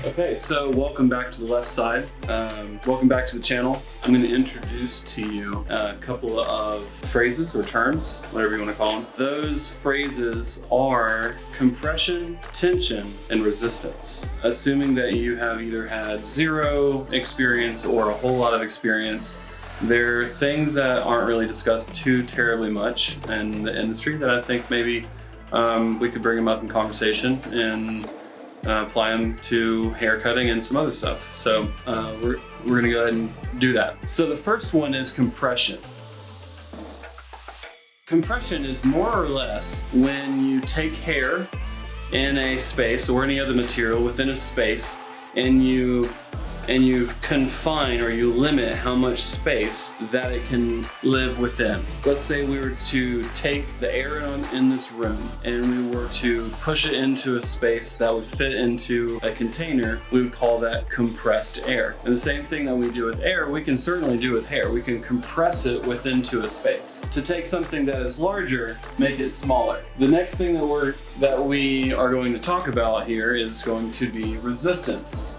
Okay, so welcome back to the left side. Welcome back to the channel. I'm going to introduce to you a couple of phrases or terms, whatever you want to call them. Those phrases are compression, tension, and resistance. Assuming that you have either had zero experience or a whole lot of experience, they're things that aren't really discussed too terribly much in the industry that I think maybe we could bring them up in conversation and apply them to hair cutting and some other stuff. So we're gonna go ahead and do that. So the first one is compression. Compression is more or less when you take hair in a space or any other material within a space and you confine or you limit how much space that it can live within. Let's say we were to take the air in this room and we were to push it into a space that would fit into a container. We would call that compressed air. And the same thing that we do with air, we can certainly do with hair. We can compress it within a space. To take something that is larger, make it smaller. The next thing that we are going to talk about here is going to be resistance.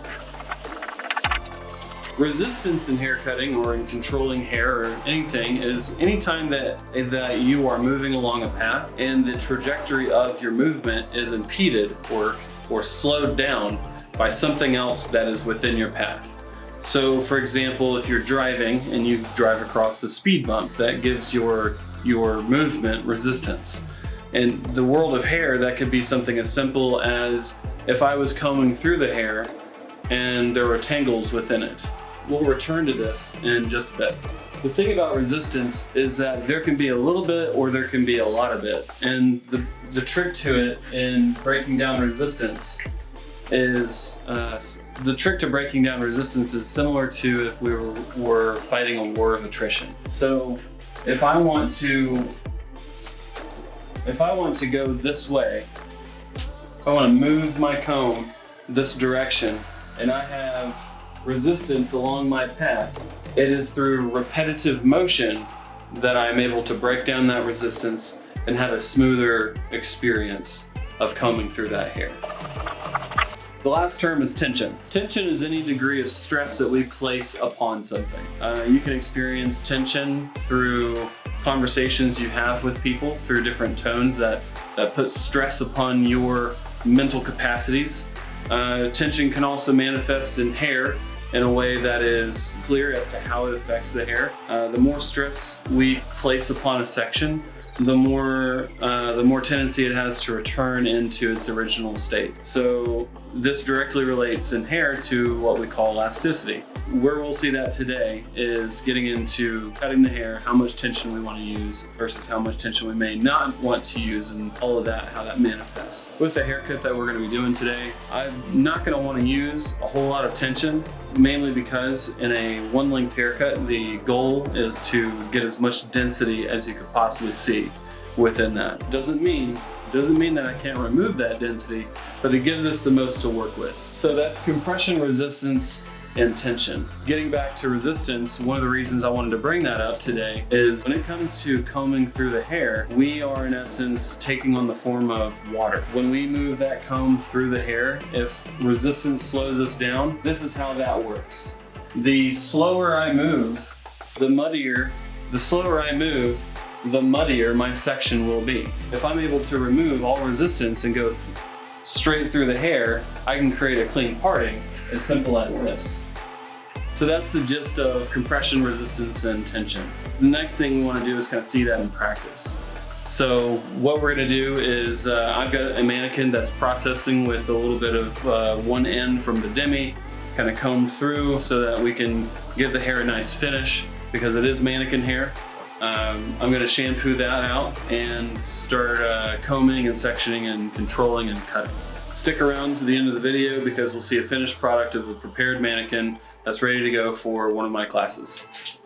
Resistance in hair cutting or in controlling hair or anything is anytime that you are moving along a path and the trajectory of your movement is impeded or slowed down by something else that is within your path. So for example, if you're driving and you drive across a speed bump, that gives your movement resistance. In the world of hair, that could be something as simple as if I was combing through the hair and there were tangles within it. We'll return to this in just a bit. The thing about resistance is that there can be a little bit or there can be a lot of it. And the trick to it in breaking down resistance is, similar to if we were fighting a war of attrition. So if I want to go this way, if I want to move my comb this direction and I have resistance along my path, it is through repetitive motion that I'm able to break down that resistance and have a smoother experience of combing through that hair. The last term is tension. Tension is any degree of stress that we place upon something. You can experience tension through conversations you have with people, through different tones that put stress upon your mental capacities. Tension can also manifest in hair in a way that is clear as to how it affects the hair. The more stress we place upon a section, the more tendency it has to return into its original state. So this directly relates in hair to what we call elasticity. Where we'll see that today is getting into cutting the hair, how much tension we want to use versus how much tension we may not want to use, and all of that, how that manifests. With the haircut that we're going to be doing today, I'm not going to want to use a whole lot of tension, mainly because in a one length haircut, the goal is to get as much density as you could possibly see within that. Doesn't mean that I can't remove that density, but it gives us the most to work with. So that's compression, resistance, and tension. Getting back to resistance, one of the reasons I wanted to bring that up today is when it comes to combing through the hair, we are in essence taking on the form of water. When we move that comb through the hair, if resistance slows us down, this is how that works. The slower I move, the muddier my section will be. If I'm able to remove all resistance and go straight through the hair, I can create a clean parting, as simple as this. So that's the gist of compression, resistance, and tension. The next thing we want to do is kind of see that in practice. So what we're going to do is I've got a mannequin that's processing with a little bit of one end from the demi, kind of comb through so that we can give the hair a nice finish because it is mannequin hair. I'm going to shampoo that out and start combing and sectioning and controlling and cutting. Stick around to the end of the video because we'll see a finished product of a prepared mannequin that's ready to go for one of my classes.